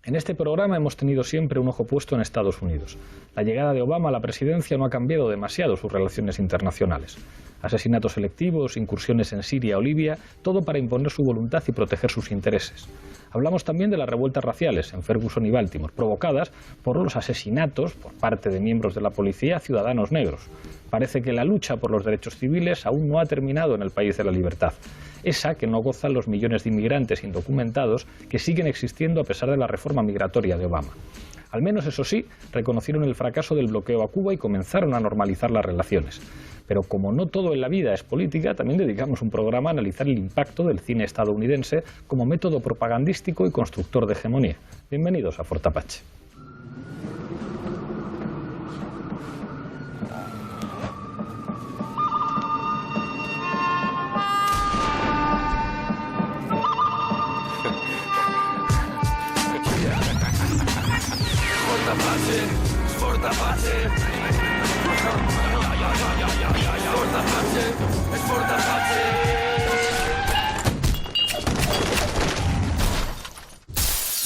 En este programa hemos tenido siempre un ojo puesto en Estados Unidos. La llegada de Obama a la presidencia no ha cambiado demasiado sus relaciones internacionales. Asesinatos selectivos, incursiones en Siria o Libia, todo para imponer su voluntad y proteger sus intereses. Hablamos también de las revueltas raciales en Ferguson y Baltimore, provocadas por los asesinatos por parte de miembros de la policía a ciudadanos negros. Parece que la lucha por los derechos civiles aún no ha terminado en el país de la libertad, esa que no gozan los millones de inmigrantes indocumentados que siguen existiendo a pesar de la reforma migratoria de Obama. Al menos, eso sí, reconocieron el fracaso del bloqueo a Cuba y comenzaron a normalizar las relaciones. Pero como no todo en la vida es política, también dedicamos un programa a analizar el impacto del cine estadounidense como método propagandístico y constructor de hegemonía. Bienvenidos a Fort Apache.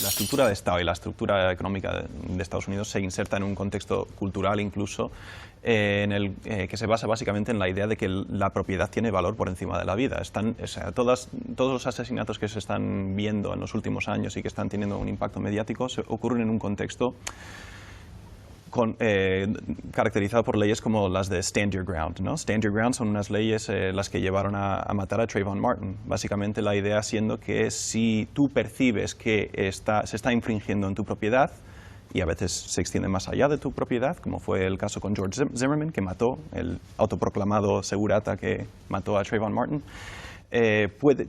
La estructura de Estado y la estructura económica de Estados Unidos se inserta en un contexto cultural incluso en el que se basa básicamente en la idea de que la propiedad tiene valor por encima de la vida. Todos los asesinatos que se están viendo en los últimos años y que están teniendo un impacto mediático ocurren en un contexto caracterizado por leyes como las de Stand Your Ground, ¿no? Stand Your Ground son unas leyes las que llevaron a matar a Trayvon Martin. Básicamente la idea siendo que si tú percibes que se está infringiendo en tu propiedad, y a veces se extiende más allá de tu propiedad, como fue el caso con George Zimmerman, que mató, el autoproclamado segurata que mató a Trayvon Martin,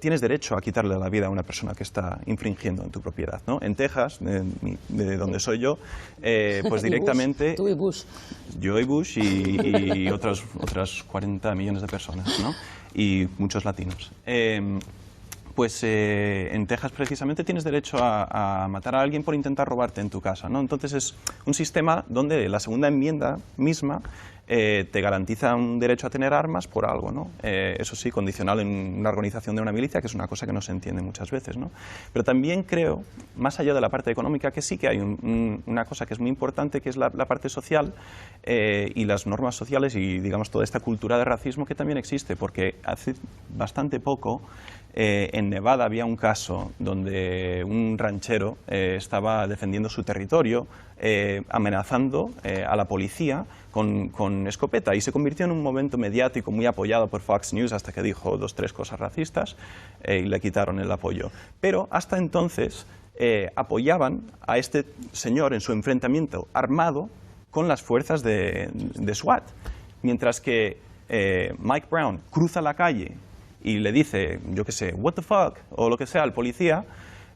tienes derecho a quitarle la vida a una persona que está infringiendo en tu propiedad, ¿no? En Texas, de donde soy yo, pues directamente... Tú y Bush. Yo y Bush y otras 40 millones de personas, ¿no? Y muchos latinos. Pues en Texas precisamente tienes derecho a matar a alguien por intentar robarte en tu casa, ¿no? Entonces es un sistema donde la segunda enmienda misma te garantiza un derecho a tener armas por algo, ¿no? Eso sí, condicional en una organización de una milicia, que es una cosa que no se entiende muchas veces, ¿no? Pero también creo, más allá de la parte económica, que sí que hay una cosa que es muy importante, que es la parte social y las normas sociales y, digamos, toda esta cultura de racismo que también existe, porque hace bastante poco en Nevada había un caso donde un ranchero estaba defendiendo su territorio, amenazando a la policía con escopeta, y se convirtió en un momento mediático muy apoyado por Fox News hasta que dijo 2 o 3 cosas racistas y le quitaron el apoyo. Pero hasta entonces apoyaban a este señor en su enfrentamiento armado con las fuerzas de SWAT, mientras que Mike Brown cruza la calle y le dice, yo qué sé, what the fuck, o lo que sea al policía,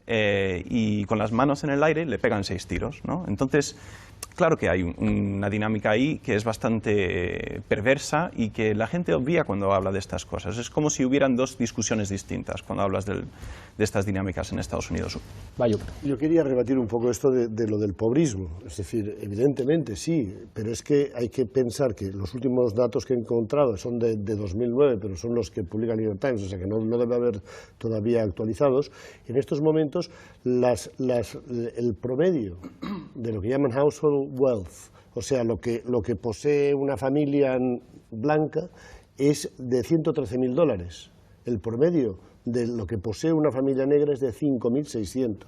y con las manos en el aire le pegan 6 tiros, ¿no? Entonces, claro que hay una dinámica ahí que es bastante perversa y que la gente obvia cuando habla de estas cosas. Es como si hubieran 2 discusiones distintas cuando hablas de estas dinámicas en Estados Unidos. Yo quería rebatir un poco esto de lo del pobrismo. Es decir, evidentemente sí, pero es que hay que pensar que los últimos datos que he encontrado son de 2009, pero son los que publica New York Times, o sea que no debe haber todavía actualizados. En estos momentos, el promedio de lo que llaman household wealth, o sea, lo que posee una familia blanca, es de $113.000. El promedio de lo que posee una familia negra es de 5.600.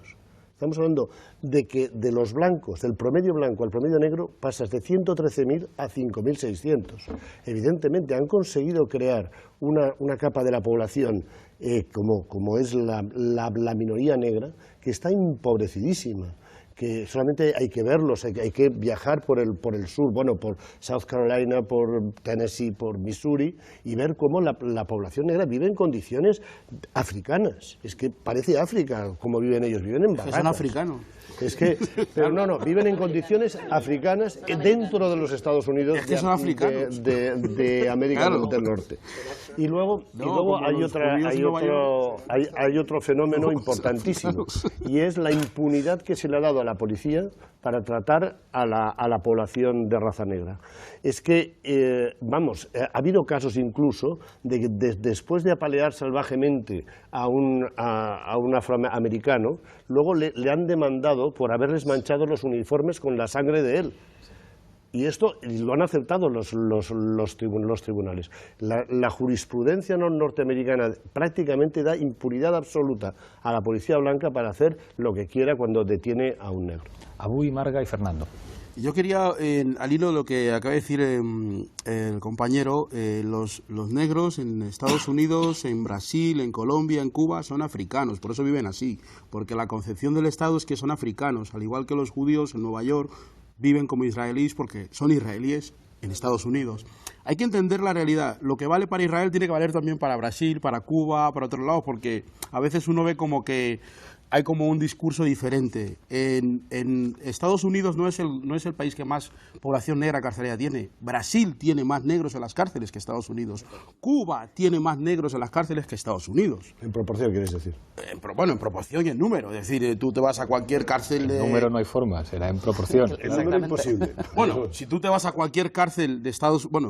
Estamos hablando de que de los blancos, del promedio blanco al promedio negro, pasas de 113.000 a 5.600. Evidentemente han conseguido crear una capa de la población como es la minoría negra, que está empobrecidísima, que solamente hay que verlos, hay que viajar por el sur, bueno, por South Carolina, por Tennessee, por Missouri, y ver cómo la población negra vive en condiciones africanas. Es que parece África como viven ellos, viven en baratas. Son africanos. Es que, pero no, viven en condiciones africanas dentro de los Estados Unidos de América del Norte. Y luego hay otro fenómeno importantísimo, y es la impunidad que se le ha dado a la policía para tratar a la población de raza negra. Es que, ha habido casos incluso de que después de apalear salvajemente a un afroamericano, luego le han demandado procesado por haberles manchado los uniformes con la sangre de él. Y esto lo han aceptado los tribunales. La jurisprudencia norteamericana prácticamente da impunidad absoluta a la policía blanca para hacer lo que quiera cuando detiene a un negro. Abuy, Marga y Fernando. Yo quería, al hilo de lo que acaba de decir el compañero, los negros en Estados Unidos, en Brasil, en Colombia, en Cuba, son africanos, por eso viven así, porque la concepción del Estado es que son africanos, al igual que los judíos en Nueva York viven como israelíes porque son israelíes en Estados Unidos. Hay que entender la realidad. Lo que vale para Israel tiene que valer también para Brasil, para Cuba, para otros lados, porque a veces uno ve como que hay como un discurso diferente. En Estados Unidos no es el país que más población negra carcelaria tiene. Brasil tiene más negros en las cárceles que Estados Unidos. Cuba tiene más negros en las cárceles que Estados Unidos. ¿En proporción quieres decir? Bueno, en proporción y en número. Es decir, tú te vas a cualquier cárcel de... En número no hay forma, será en proporción. El número imposible. Bueno, si tú te vas a cualquier cárcel de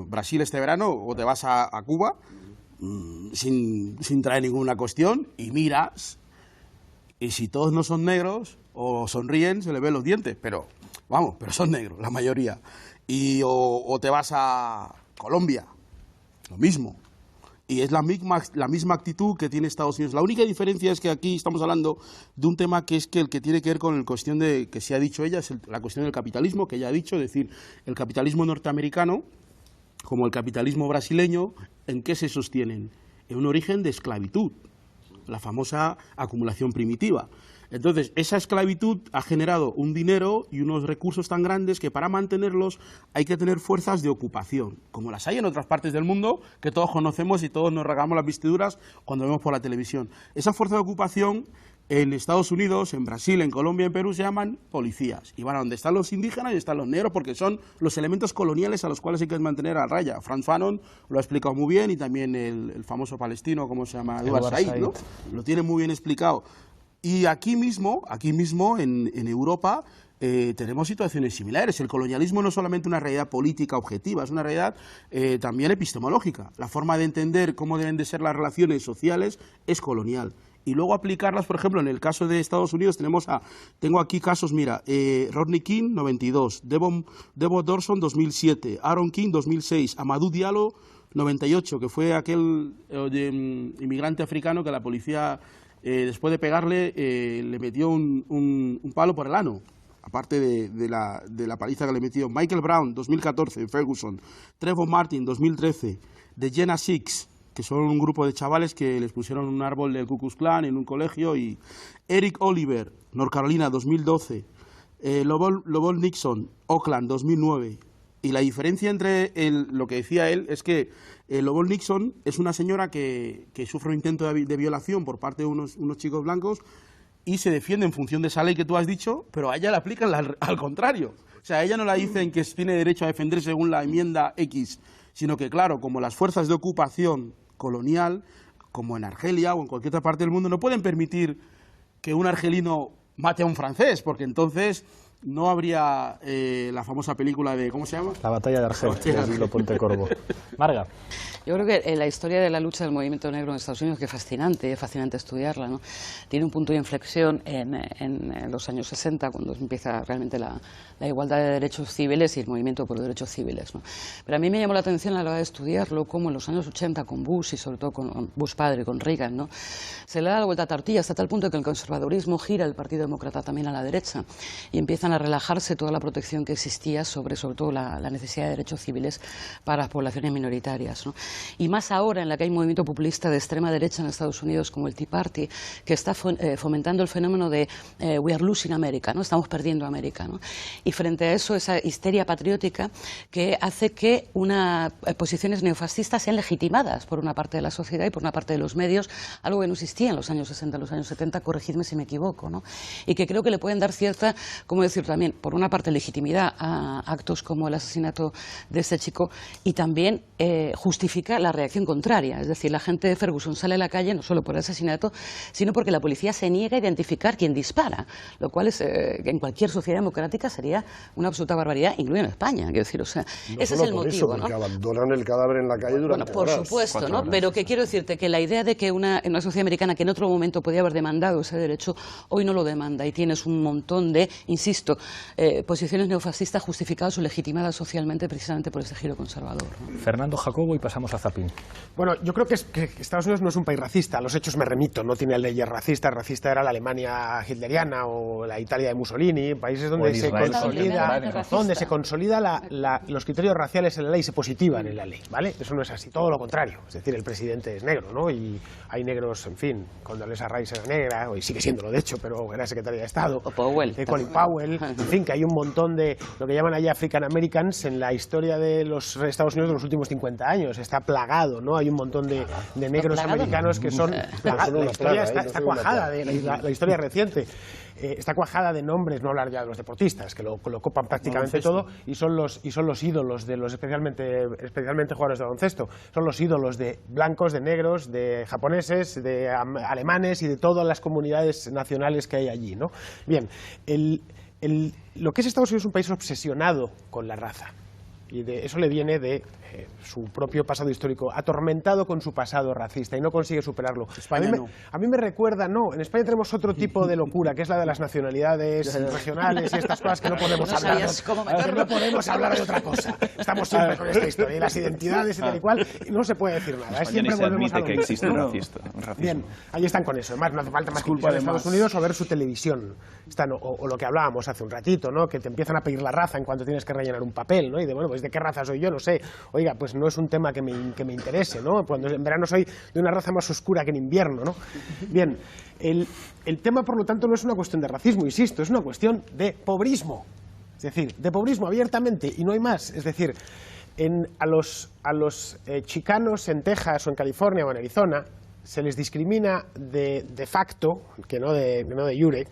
Brasil este verano, o te vas a Cuba, sin traer ninguna cuestión, y miras... Y si todos no son negros, o sonríen, se les ven los dientes, pero son negros, la mayoría. O te vas a Colombia, lo mismo. Y es la misma actitud que tiene Estados Unidos. La única diferencia es que aquí estamos hablando de un tema que es el que tiene que ver con la cuestión de, que se ha dicho ella, es la cuestión del capitalismo, que ella ha dicho, es decir, el capitalismo norteamericano, como el capitalismo brasileño, ¿en qué se sostienen? En un origen de esclavitud, la famosa acumulación primitiva. Entonces, esa esclavitud ha generado un dinero y unos recursos tan grandes que para mantenerlos hay que tener fuerzas de ocupación, como las hay en otras partes del mundo, que todos conocemos y todos nos rasgamos las vestiduras cuando vemos por la televisión. Esa fuerza de ocupación en Estados Unidos, en Brasil, en Colombia, en Perú se llaman policías. Y van a donde están los indígenas y están los negros, porque son los elementos coloniales a los cuales hay que mantener a raya. Franz Fanon lo ha explicado muy bien, y también el famoso palestino, ¿cómo se llama? Edward Said, ¿no? Lo tiene muy bien explicado. Y aquí mismo en Europa, tenemos situaciones similares. El colonialismo no es solamente una realidad política objetiva, es una realidad también epistemológica. La forma de entender cómo deben de ser las relaciones sociales es colonial. Y luego aplicarlas, por ejemplo, en el caso de Estados Unidos tengo aquí casos, mira, Rodney King, 92, Devon Dorson, 2007, Aaron King, 2006, Amadou Diallo, 98, que fue aquel inmigrante africano que la policía, después de pegarle, le metió un palo por el ano, aparte de la paliza que le metió. Michael Brown, 2014, en Ferguson, Trevor Martin, 2013, The Jena Six, que son un grupo de chavales que les pusieron un árbol del Ku Klux Klan en un colegio, y Eric Oliver, North Carolina, 2012, Lovell Nixon, Oakland, 2009. Y la diferencia entre lo que decía él es que Lovell Nixon es una señora que sufre un intento de violación por parte de unos chicos blancos y se defiende en función de esa ley que tú has dicho, pero a ella le aplican al contrario. O sea, a ella no la dicen que tiene derecho a defender según la enmienda X, sino que, claro, como las fuerzas de ocupación colonial, como en Argelia o en cualquier otra parte del mundo, no pueden permitir que un argelino mate a un francés, porque entonces no habría la famosa película de, ¿cómo se llama? La batalla de Argel, de Asilo Pontecorvo. Marga. Yo creo que la historia de la lucha del movimiento negro en Estados Unidos, que es fascinante estudiarla, ¿no? Tiene un punto de inflexión en los años 60, cuando empieza realmente la igualdad de derechos civiles y el movimiento por los derechos civiles, ¿no? Pero a mí me llamó la atención a la hora de estudiarlo, como en los años 80 con Bush y sobre todo con Bush padre, con Reagan, ¿no? Se le da la vuelta a tortilla hasta tal punto que el conservadurismo gira el Partido Demócrata también a la derecha y empiezan a relajarse toda la protección que existía sobre todo la necesidad de derechos civiles para las poblaciones minoritarias, ¿no? Y más ahora en la que hay un movimiento populista de extrema derecha en Estados Unidos como el Tea Party, que está fomentando el fenómeno de we are losing America, ¿no? Estamos perdiendo América, ¿no? Y frente a eso, esa histeria patriótica que hace que unas posiciones neofascistas sean legitimadas por una parte de la sociedad y por una parte de los medios, algo que no existía en los años 60, en los años 70, corregidme si me equivoco, ¿no? Y que creo que le pueden dar cierta, como decir, decir también, por una parte, legitimidad a actos como el asesinato de este chico y también justifica la reacción contraria. Es decir, la gente de Ferguson sale a la calle no solo por el asesinato, sino porque la policía se niega a identificar quién dispara, lo cual es, en cualquier sociedad democrática sería una absoluta barbaridad, incluido en España. Quiero decir, o sea, no ese es el motivo, eso, porque ¿no? abandonan el cadáver en la calle durante por horas. supuesto, ¿no? Pero que quiero decirte que la idea de que en una sociedad americana que en otro momento podía haber demandado ese derecho, hoy no lo demanda y tienes un montón de, insisto, posiciones neofascistas justificadas o legitimadas socialmente precisamente por ese giro conservador, ¿no? Fernando Jacobo, y pasamos a Zapin. Bueno, yo creo que Estados Unidos no es un país racista, a los hechos me remito, no tiene leyes racistas, racista era la Alemania hitleriana o la Italia de Mussolini, países donde se consolida los criterios raciales en la ley, se positivan en la ley, ¿vale? Eso no es así, todo lo contrario, es decir, el presidente es negro, ¿no? Y hay negros, en fin, Condoleezza Rice era negra, hoy sigue siéndolo de hecho, pero era secretaria de Estado, o Powell, Colin Powell, en fin, que hay un montón de lo que llaman allí African Americans en la historia de los Estados Unidos de los últimos 50 años, está plagado, ¿no? Hay un montón de negros americanos que son plagados. La historia está cuajada, la historia reciente. Está cuajada de nombres, no hablar ya de los deportistas, que lo copan prácticamente todo, y son los ídolos de los especialmente jugadores de baloncesto. Son los ídolos de blancos, de negros, de japoneses, de alemanes y de todas las comunidades nacionales que hay allí, ¿no? Bien, lo que es Estados Unidos es un país obsesionado con la raza. Y eso le viene de su propio pasado histórico, atormentado con su pasado racista y no consigue superarlo. A mí me recuerda, no, en España tenemos otro tipo de locura, que es la de las nacionalidades regionales y estas cosas que no podemos hablar de otra cosa. Estamos siempre con esta historia y las identidades y tal y cual, y no se puede decir nada. Siempre se volvemos admite que existe racismo. Bien, ahí están con eso. Además, no hace falta más que ir a Estados Unidos o ver su televisión. O lo que hablábamos hace un ratito, ¿no? Que te empiezan a pedir la raza en cuanto tienes que rellenar un papel, ¿no? Y de, bueno, pues ¿de qué raza soy yo? No sé. Oiga, pues no es un tema que me interese, ¿no? Cuando en verano soy de una raza más oscura que en invierno, ¿no? Bien, el tema, por lo tanto, no es una cuestión de racismo, insisto, es una cuestión de pobrismo. Es decir, de pobrismo abiertamente, y no hay más. Es decir, a los chicanos en Texas o en California o en Arizona se les discrimina de facto, que no de jure,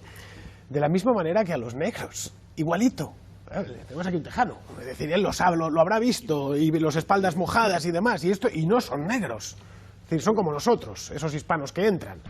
de la misma manera que a los negros, igualito. Tenemos aquí un tejano, es decir, él lo habrá visto, y los espaldas mojadas y demás, y no son negros, es decir, son como nosotros, esos hispanos que entran.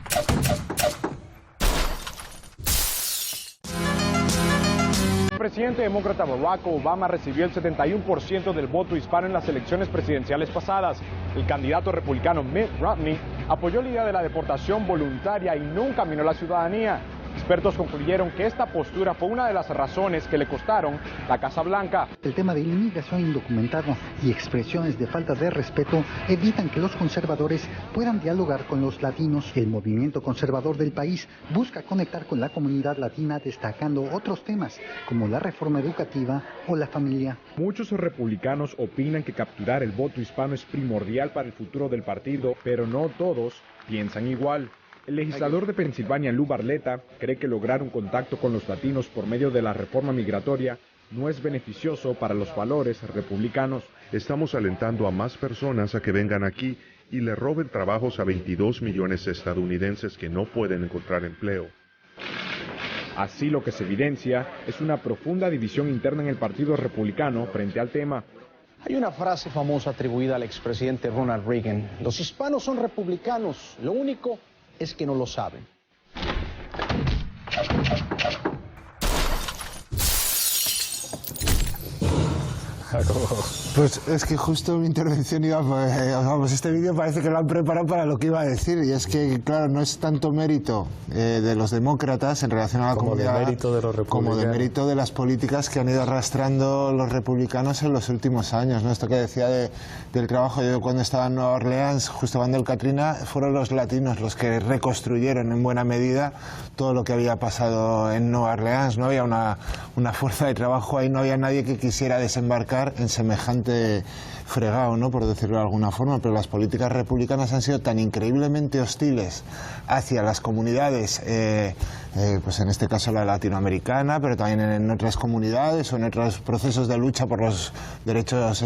El presidente demócrata Barack Obama recibió el 71% del voto hispano en las elecciones presidenciales pasadas. El candidato republicano Mitt Romney apoyó la idea de la deportación voluntaria y no encaminó a la ciudadanía. Expertos concluyeron que esta postura fue una de las razones que le costaron la Casa Blanca. El tema de inmigración indocumentada y expresiones de falta de respeto evitan que los conservadores puedan dialogar con los latinos. El movimiento conservador del país busca conectar con la comunidad latina destacando otros temas como la reforma educativa o la familia. Muchos republicanos opinan que capturar el voto hispano es primordial para el futuro del partido, pero no todos piensan igual. El legislador de Pensilvania, Lou Barletta, cree que lograr un contacto con los latinos por medio de la reforma migratoria no es beneficioso para los valores republicanos. Estamos alentando a más personas a que vengan aquí y le roben trabajos a 22 millones de estadounidenses que no pueden encontrar empleo. Así lo que se evidencia es una profunda división interna en el Partido Republicano frente al tema. Hay una frase famosa atribuida al expresidente Ronald Reagan: los hispanos son republicanos, lo único es que no lo saben. Pues es que justo mi intervención iba, vamos, este vídeo parece que lo han preparado para lo que iba a decir, y es que, claro, no es tanto mérito de los demócratas en relación a la comunidad, de mérito de los republicanos, como de mérito de las políticas que han ido arrastrando los republicanos en los últimos años, ¿no? Esto que decía del trabajo, yo cuando estaba en Nueva Orleans, justo cuando el Katrina, fueron los latinos los que reconstruyeron en buena medida todo lo que había pasado en Nueva Orleans. No había una fuerza de trabajo ahí, no había nadie que quisiera desembarcar en semejante fregado, ¿no?, por decirlo de alguna forma, pero las políticas republicanas han sido tan increíblemente hostiles hacia las comunidades pues en este caso la latinoamericana, pero también en otras comunidades o en otros procesos de lucha por los derechos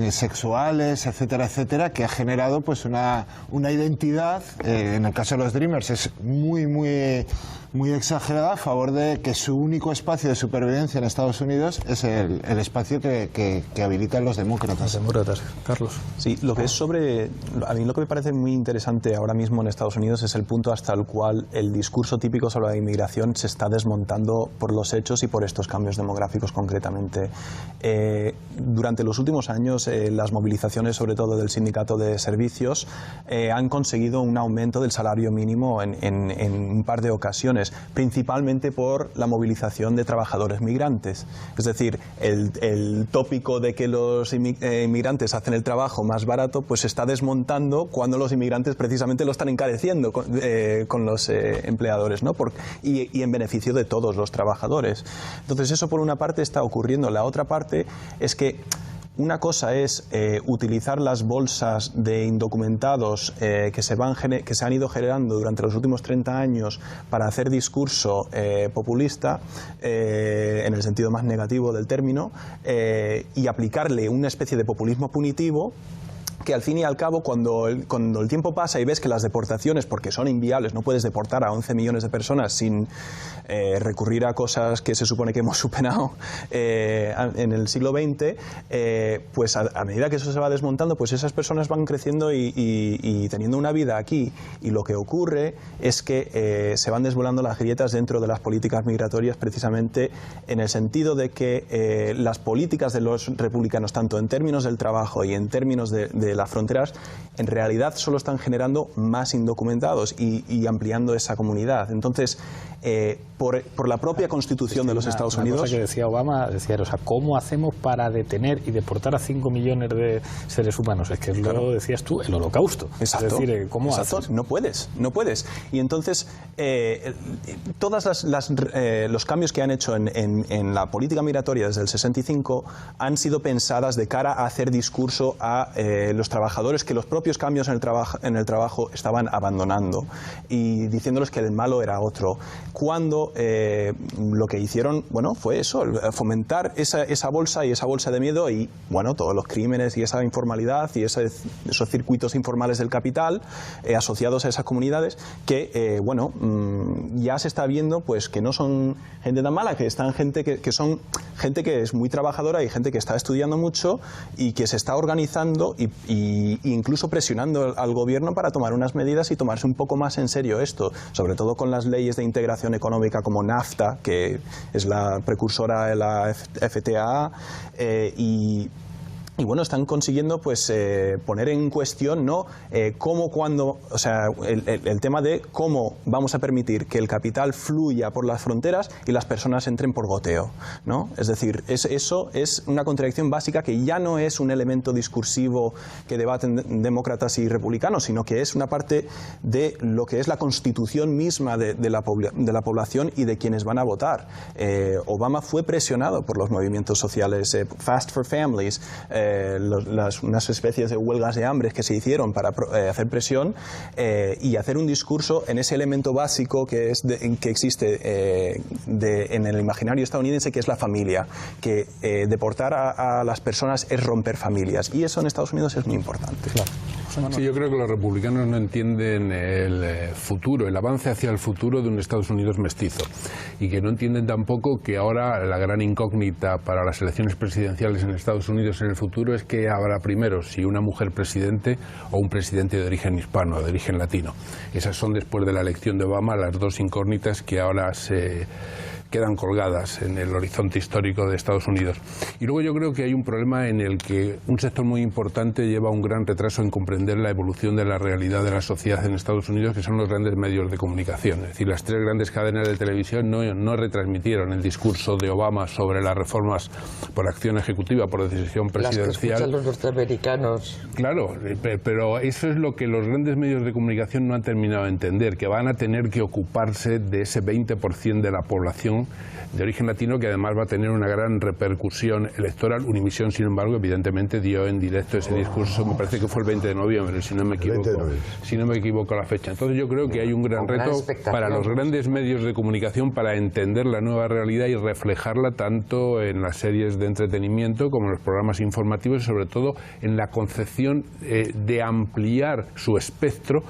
sexuales, etcétera, etcétera, que ha generado pues una identidad, en el caso de los Dreamers es muy exagerada, a favor de que su único espacio de supervivencia en Estados Unidos es el espacio que habilitan los demócratas. Los demócratas, Carlos. Sí, lo que es a mí lo que me parece muy interesante ahora mismo en Estados Unidos es el punto hasta el cual el discurso típico sobre la inmigración se está desmontando por los hechos y por estos cambios demográficos concretamente. Durante los últimos años, las movilizaciones, sobre todo del sindicato de servicios, han conseguido un aumento del salario mínimo en un par de ocasiones, principalmente por la movilización de trabajadores migrantes. Es decir, el tópico de que los inmigrantes hacen el trabajo más barato, pues se está desmontando cuando los inmigrantes precisamente lo están encareciendo con los empleadores, ¿no? Y en beneficio de todos los trabajadores. Entonces eso por una parte está ocurriendo. La otra parte es que una cosa es utilizar las bolsas de indocumentados que se han ido generando durante los últimos 30 años para hacer discurso populista, en el sentido más negativo del término, y aplicarle una especie de populismo punitivo que al fin y al cabo, cuando el tiempo pasa y ves que las deportaciones, porque son inviables, no puedes deportar a 11 millones de personas sin recurrir a cosas que se supone que hemos superado en el siglo XX, pues a medida que eso se va desmontando, pues esas personas van creciendo y teniendo una vida aquí, y lo que ocurre es que se van desvelando las grietas dentro de las políticas migratorias, precisamente en el sentido de que las políticas de los republicanos, tanto en términos del trabajo y en términos de las fronteras, en realidad solo están generando más indocumentados y ampliando esa comunidad. Entonces, por la propia Constitución de los Estados Unidos... Una cosa que decía Obama, o sea, ¿cómo hacemos para detener y deportar a 5 millones de seres humanos? Es que lo decías tú, el Holocausto. Exacto. Es decir, ¿cómo haces? No puedes. Y entonces, todos los cambios que han hecho en la política migratoria desde el 65 han sido pensadas de cara a hacer discurso a los trabajadores que los propios cambios en el trabajo estaban abandonando y diciéndoles que el malo era otro. Cuando lo que hicieron, bueno, fue eso, fomentar esa bolsa y esa bolsa de miedo y, bueno, todos los crímenes y esa informalidad y esos circuitos informales del capital asociados a esas comunidades que, bueno, ya se está viendo pues que no son gente tan mala, que están que son gente que es muy trabajadora y gente que está estudiando mucho y que se está organizando y incluso presionando al gobierno para tomar unas medidas y tomarse un poco más en serio esto, sobre todo con las leyes de integración económica como NAFTA, que es la precursora de la FTA, y bueno, están consiguiendo pues poner en cuestión, ¿no? Cómo, cuándo, o sea, el tema de cómo vamos a permitir que el capital fluya por las fronteras y las personas entren por goteo, ¿no? Es decir, eso es una contradicción básica que ya no es un elemento discursivo que debaten demócratas y republicanos, sino que es una parte de lo que es la constitución misma de la población y de quienes van a votar. Obama fue presionado por los movimientos sociales, Fast for Families, unas especies de huelgas de hambre que se hicieron para hacer presión y hacer un discurso en ese elemento básico que existe en el imaginario estadounidense, que es la familia, que deportar a las personas es romper familias, y eso en Estados Unidos es muy importante. Claro. Sí, yo creo que los republicanos no entienden el futuro, el avance hacia el futuro de un Estados Unidos mestizo, y que no entienden tampoco que ahora la gran incógnita para las elecciones presidenciales en Estados Unidos en el futuro es que habrá primero si una mujer presidente o un presidente de origen hispano, de origen latino. Esas son, después de la elección de Obama, las dos incógnitas que ahora se quedan colgadas en el horizonte histórico de Estados Unidos. Y luego yo creo que hay un problema en el que un sector muy importante lleva un gran retraso en comprender la evolución de la realidad de la sociedad en Estados Unidos, que son los grandes medios de comunicación. Es decir, las tres grandes cadenas de televisión no retransmitieron el discurso de Obama sobre las reformas por acción ejecutiva, por decisión presidencial. Las que escuchan los norteamericanos. Claro, pero eso es lo que los grandes medios de comunicación no han terminado de entender, que van a tener que ocuparse de ese 20% de la población Univisión, de origen latino, que además va a tener una gran repercusión electoral. Univisión, sin embargo, evidentemente dio en directo ese discurso, me parece que fue el 20 de noviembre, si no me equivoco la fecha. Entonces yo creo que hay un gran reto para los grandes medios de comunicación para entender la nueva realidad y reflejarla tanto en las series de entretenimiento como en los programas informativos y sobre todo en la concepción de ampliar su espectro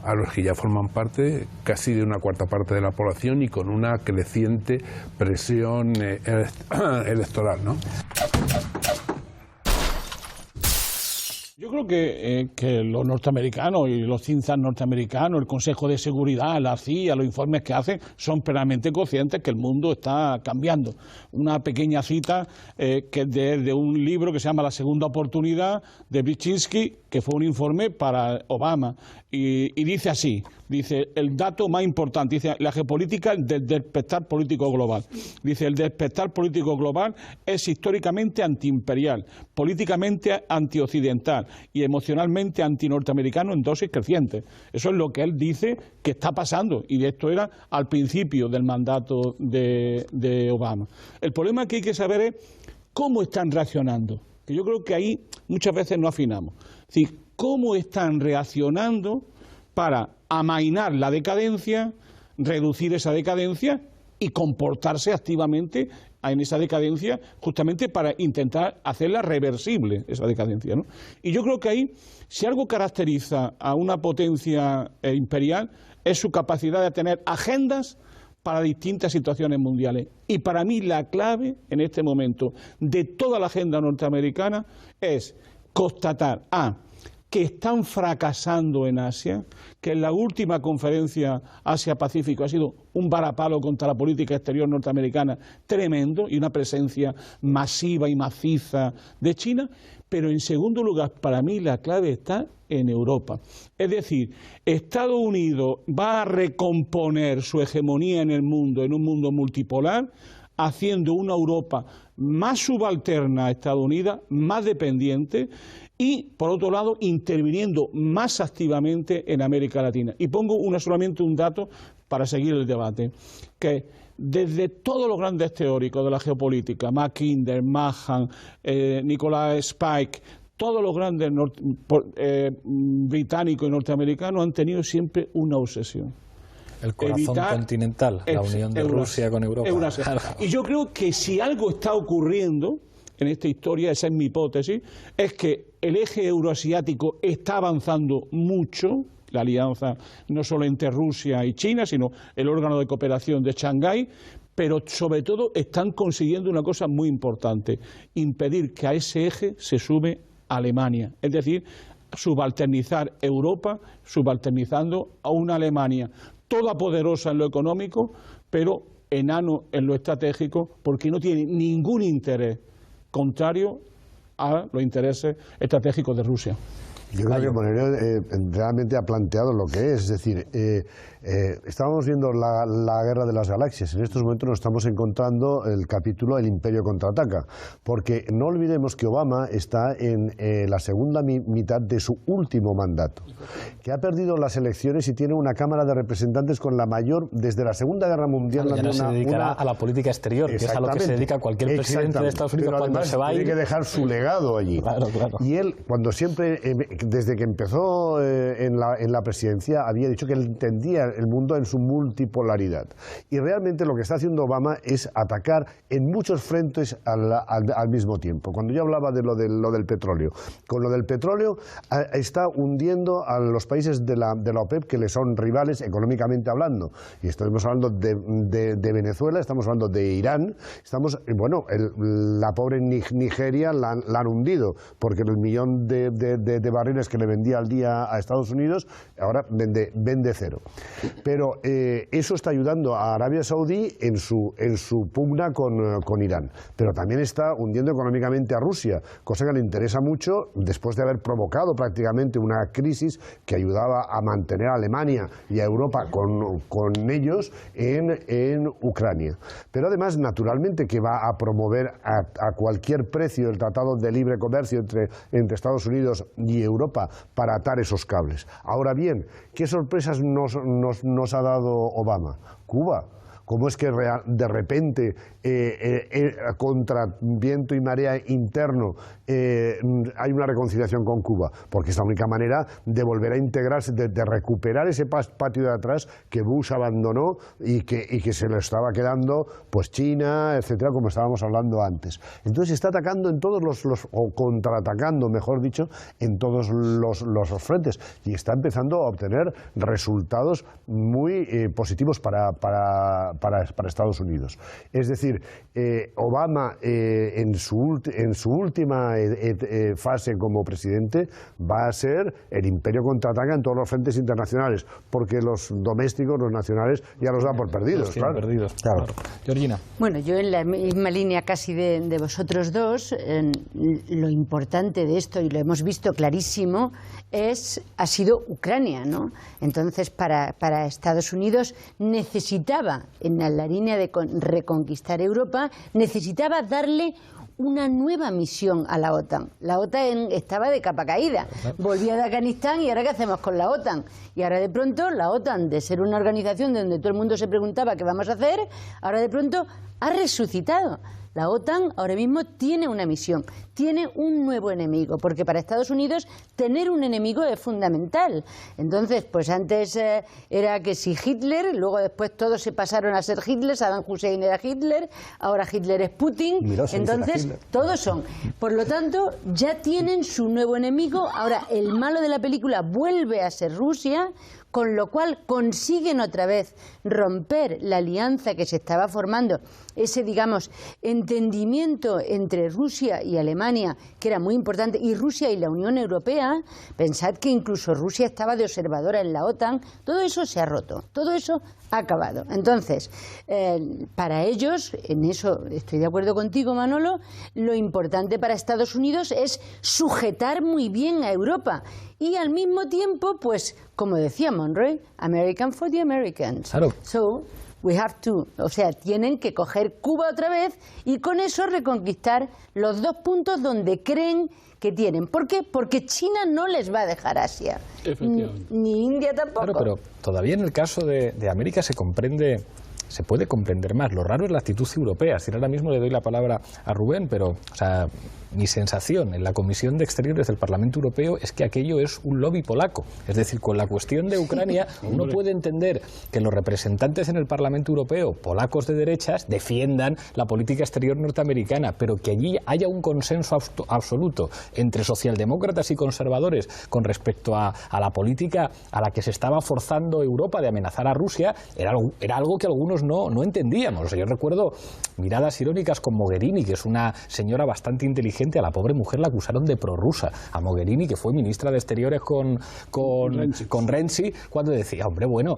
a los que ya forman parte casi de una cuarta parte de la población y con una creciente presión electoral, ¿no? Yo creo que los norteamericanos y los think tanks norteamericanos, el Consejo de Seguridad, la CIA, los informes que hacen, son plenamente conscientes que el mundo está cambiando. Una pequeña cita que es de un libro que se llama La Segunda Oportunidad, de Brzezinski, que fue un informe para Obama, y dice así, dice, el dato más importante, dice, la geopolítica del despertar político global. Dice, el despertar político global es históricamente antiimperial, políticamente antioccidental y emocionalmente antinorteamericano en dosis crecientes. Eso es lo que él dice que está pasando, y esto era al principio del mandato de Obama. El problema que hay que saber es cómo están reaccionando, que yo creo que ahí muchas veces no afinamos. Es decir, cómo están reaccionando para amainar la decadencia, reducir esa decadencia y comportarse activamente en esa decadencia, justamente para intentar hacerla reversible, esa decadencia, ¿no? Y yo creo que ahí, si algo caracteriza a una potencia imperial, es su capacidad de tener agendas para distintas situaciones mundiales. Y para mí la clave en este momento de toda la agenda norteamericana es constatar, que están fracasando en Asia, que en la última conferencia Asia-Pacífico ha sido un varapalo contra la política exterior norteamericana tremendo y una presencia masiva y maciza de China, pero en segundo lugar, para mí la clave está en Europa. Es decir, Estados Unidos va a recomponer su hegemonía en el mundo, en un mundo multipolar, haciendo una Europa más subalterna a Estados Unidos, más dependiente, y, por otro lado, interviniendo más activamente en América Latina. Y pongo solamente un dato para seguir el debate, que desde todos los grandes teóricos de la geopolítica, Mackinder, Mahan, Nicholas Spike, todos los grandes británicos y norteamericanos han tenido siempre una obsesión. El corazón continental, la unión de Rusia con Europa. Claro. Y yo creo que si algo está ocurriendo en esta historia, esa es mi hipótesis, es que el eje euroasiático está avanzando mucho, la alianza no solo entre Rusia y China, sino el órgano de cooperación de Shanghái, pero sobre todo están consiguiendo una cosa muy importante, impedir que a ese eje se sume Alemania, es decir, subalternizar Europa, subalternizando a una Alemania toda poderosa en lo económico, pero enano en lo estratégico, porque no tiene ningún interés contrario a los intereses estratégicos de Rusia. Yo creo que Monero realmente ha planteado lo que es decir, estábamos viendo la guerra de las galaxias, en estos momentos nos estamos encontrando el capítulo El Imperio contraataca, porque no olvidemos que Obama está en la segunda mitad de su último mandato, que ha perdido las elecciones y tiene una Cámara de Representantes con la mayor, desde la Segunda Guerra Mundial. Ya no se dedicará a la política exterior, que es a lo que se dedica cualquier presidente de Estados Unidos cuando se va a ir. Tiene que dejar su legado allí. Claro. Y él, cuando siempre, desde que empezó en la presidencia, había dicho que él entendía el mundo en su multipolaridad. Y realmente lo que está haciendo Obama es atacar en muchos frentes al mismo tiempo. Cuando yo hablaba de lo del petróleo, con lo del petróleo está hundiendo a los países de la OPEP, que le son rivales económicamente hablando. Y estamos hablando de Venezuela, estamos hablando de Irán, la pobre Nigeria la han hundido, porque el millón de barriles que le vendía al día a Estados Unidos, ahora vende cero. Pero eso está ayudando a Arabia Saudí en su pugna con Irán. Pero también está hundiendo económicamente a Rusia, cosa que le interesa mucho después de haber provocado prácticamente una crisis que ayudaba a mantener a Alemania y a Europa con ellos en Ucrania. Pero además, naturalmente, que va a promover a cualquier precio el Tratado de Libre Comercio entre Estados Unidos y Europa para atar esos cables. Ahora bien, ¿qué sorpresas nos ha dado Obama? Cuba. cómo es que de repente, contra viento y marea interno, hay una reconciliación con Cuba, porque es la única manera de volver a integrarse, de recuperar ese patio de atrás que Bush abandonó y que se lo estaba quedando pues China, etcétera, como estábamos hablando antes. Entonces está atacando en todos o contraatacando, mejor dicho, en todos los frentes, y está empezando a obtener resultados muy positivos para Estados Unidos. Es decir, Obama en su última fase como presidente va a ser el imperio contraataca en todos los frentes internacionales, porque los domésticos, los nacionales, ya los dan por perdidos. Claro. Claro. Georgina. Bueno, yo en la misma línea casi de vosotros dos, lo importante de esto, y lo hemos visto clarísimo, ha sido Ucrania, ¿no? Entonces, para Estados Unidos necesitaba, en la línea de reconquistar Europa, necesitaba darle una nueva misión a la OTAN. La OTAN estaba de capa caída, volvía de Afganistán y ahora ¿qué hacemos con la OTAN? Y ahora de pronto la OTAN, de ser una organización donde todo el mundo se preguntaba qué vamos a hacer, ahora de pronto ha resucitado. La OTAN ahora mismo tiene una misión, tiene un nuevo enemigo, porque para Estados Unidos tener un enemigo es fundamental. Entonces, pues antes era que si Hitler, luego después todos se pasaron a ser Hitler, Saddam Hussein era Hitler, ahora Hitler es Putin, entonces todos son. Por lo tanto, ya tienen su nuevo enemigo, ahora el malo de la película vuelve a ser Rusia, con lo cual consiguen otra vez romper la alianza que se estaba formando, ese, digamos, entendimiento entre Rusia y Alemania, que era muy importante, y Rusia y la Unión Europea. Pensad que incluso Rusia estaba de observadora en la OTAN, todo eso se ha roto, todo eso ha acabado. Entonces, para ellos, en eso estoy de acuerdo contigo, Manolo, lo importante para Estados Unidos es sujetar muy bien a Europa y al mismo tiempo, pues, como decía Monroe, American for the Americans. Claro. So, we have to, o sea, tienen que coger Cuba otra vez y con eso reconquistar los dos puntos donde creen que tienen. ¿Por qué? Porque China no les va a dejar Asia, ni India tampoco. Claro, pero todavía en el caso de América se puede comprender más. Lo raro es la actitud europea. Si ahora mismo le doy la palabra a Rubén, pero, o sea, mi sensación en la Comisión de Exteriores del Parlamento Europeo es que aquello es un lobby polaco. Es decir, con la cuestión de Ucrania, uno puede entender que los representantes en el Parlamento Europeo, polacos de derechas, defiendan la política exterior norteamericana, pero que allí haya un consenso absoluto entre socialdemócratas y conservadores con respecto a la política a la que se estaba forzando Europa de amenazar a Rusia, era algo que algunos no entendíamos. O sea, yo recuerdo miradas irónicas con Mogherini, que es una señora bastante inteligente. A la pobre mujer la acusaron de prorrusa. A Mogherini, que fue ministra de Exteriores con Renzi, cuando decía, hombre, bueno,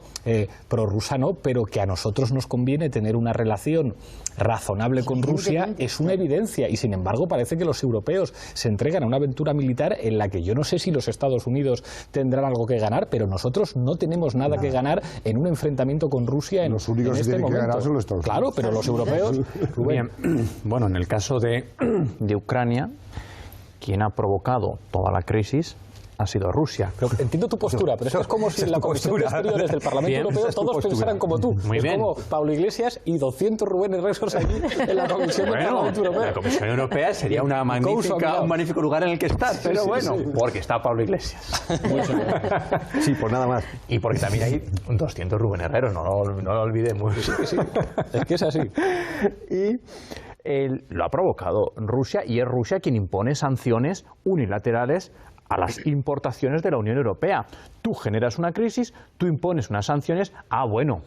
prorrusa no, pero que a nosotros nos conviene tener una relación razonable con Rusia es una evidencia. Y sin embargo parece que los europeos se entregan a una aventura militar en la que yo no sé si los Estados Unidos tendrán algo que ganar, pero nosotros no tenemos nada que ganar en un enfrentamiento con Rusia en este momento. Que ganar son los Estados Unidos. Claro, pero los europeos... Bien, bueno, en el caso de Ucrania, quien ha provocado toda la crisis ha sido Rusia. Pero entiendo tu postura, pero es como si en la Comisión de Exteriores del Parlamento Europeo todos pensaran como tú. Muy bien. Como Pablo Iglesias y 200 Rubén Herreros allí en la Comisión del Parlamento Europeo. La Comisión Europea sería un magnífico lugar en el que estar, pero porque está Pablo Iglesias. Sí, pues nada más. Y porque también hay 200 Rubén Herreros, no lo olvidemos. Sí. Es que es así. Y lo ha provocado Rusia, y es Rusia quien impone sanciones unilaterales a las importaciones de la Unión Europea. Tú generas una crisis, tú impones unas sanciones, bueno,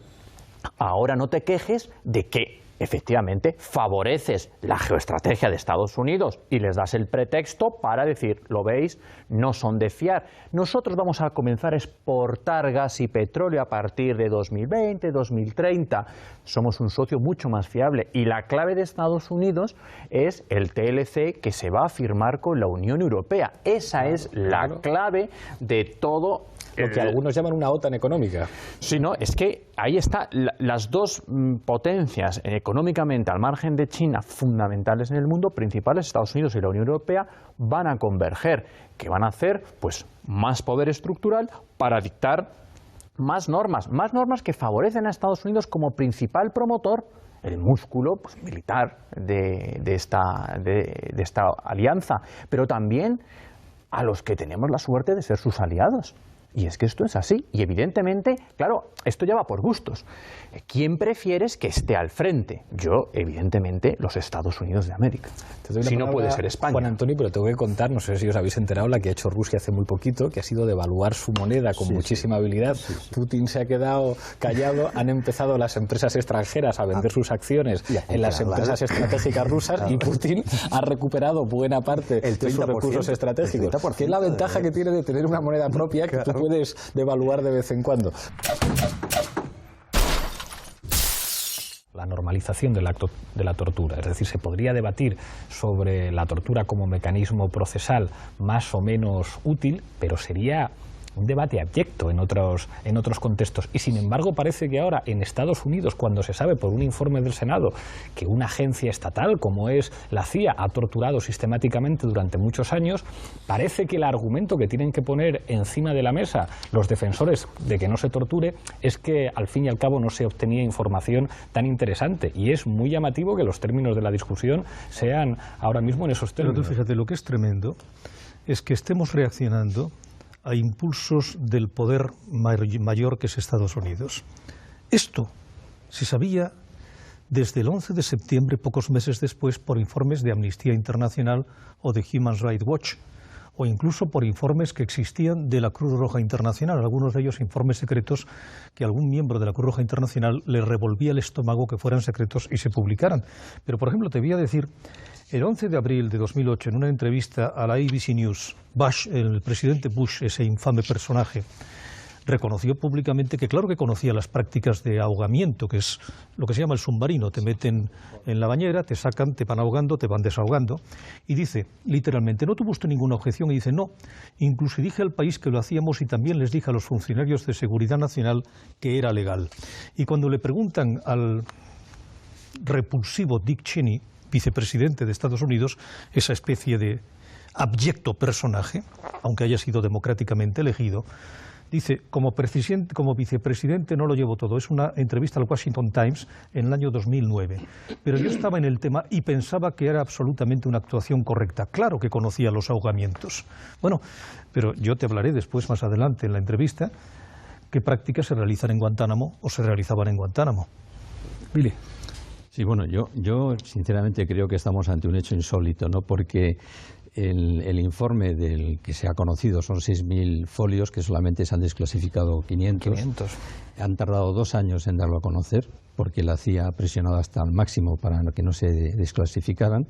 ahora no te quejes de que efectivamente favoreces la geoestrategia de Estados Unidos y les das el pretexto para decir, lo veis, no son de fiar. Nosotros vamos a comenzar a exportar gas y petróleo a partir de 2020, 2030. Somos un socio mucho más fiable y la clave de Estados Unidos es el TLC que se va a firmar con la Unión Europea. Esa es la clave de todo. Lo que algunos llaman una OTAN económica. Sí, no, es que ahí está, las dos potencias económicamente al margen de China fundamentales en el mundo, principales, Estados Unidos y la Unión Europea, van a converger. ¿Qué van a hacer? Pues más poder estructural para dictar más normas que favorecen a Estados Unidos como principal promotor, el músculo pues, militar de esta alianza, pero también a los que tenemos la suerte de ser sus aliados. Y es que esto es así. Y evidentemente, claro, esto ya va por gustos. ¿Quién prefieres que esté al frente? Yo, evidentemente, los Estados Unidos de América. Si no puede ser España. Juan Antonio, pero te voy a contar, no sé si os habéis enterado, la que ha hecho Rusia hace muy poquito, que ha sido devaluar su moneda con muchísima habilidad. Putin se ha quedado callado, han empezado las empresas extranjeras a vender sus acciones en las empresas estratégicas rusas y Putin ha recuperado buena parte de sus recursos estratégicos. Que es la ventaja que tiene de tener una moneda propia que tú puedes devaluar de vez en cuando. La normalización del acto de la tortura, es decir, se podría debatir sobre la tortura como mecanismo procesal más o menos útil, pero sería un debate abyecto en otros contextos. Y sin embargo parece que ahora en Estados Unidos, cuando se sabe por un informe del Senado que una agencia estatal como es la CIA ha torturado sistemáticamente durante muchos años, parece que el argumento que tienen que poner encima de la mesa los defensores de que no se torture es que al fin y al cabo no se obtenía información tan interesante. Y es muy llamativo que los términos de la discusión sean ahora mismo en esos términos. Pero tú fíjate, lo que es tremendo es que estemos reaccionando a impulsos del poder mayor que es Estados Unidos. Esto se sabía desde el 11 de septiembre, pocos meses después, por informes de Amnistía Internacional o de Human Rights Watch, o incluso por informes que existían de la Cruz Roja Internacional, algunos de ellos informes secretos que algún miembro de la Cruz Roja Internacional le revolvía el estómago que fueran secretos y se publicaran. Pero, por ejemplo, te voy a decir, el 11 de abril de 2008, en una entrevista a la ABC News, el presidente Bush, ese infame personaje, reconoció públicamente que claro que conocía las prácticas de ahogamiento, que es lo que se llama el submarino. Te meten en la bañera, te sacan, te van ahogando, te van desahogando. Y dice, literalmente, no tuvo usted ninguna objeción. Y dice, no, incluso dije al país que lo hacíamos y también les dije a los funcionarios de Seguridad Nacional que era legal. Y cuando le preguntan al repulsivo Dick Cheney, vicepresidente de Estados Unidos, esa especie de abyecto personaje, aunque haya sido democráticamente elegido, dice, como vicepresidente no lo llevo todo. Es una entrevista al Washington Times en el año 2009. Pero yo estaba en el tema y pensaba que era absolutamente una actuación correcta. Claro que conocía los ahogamientos. Bueno, pero yo te hablaré después, más adelante en la entrevista, qué prácticas se realizan en Guantánamo o se realizaban en Guantánamo. Billy. Sí, bueno, yo sinceramente creo que estamos ante un hecho insólito, ¿no? Porque el informe del que se ha conocido son 6.000 folios, que solamente se han desclasificado 500. Han tardado 2 años en darlo a conocer, porque la CIA ha presionado hasta el máximo para que no se desclasificaran,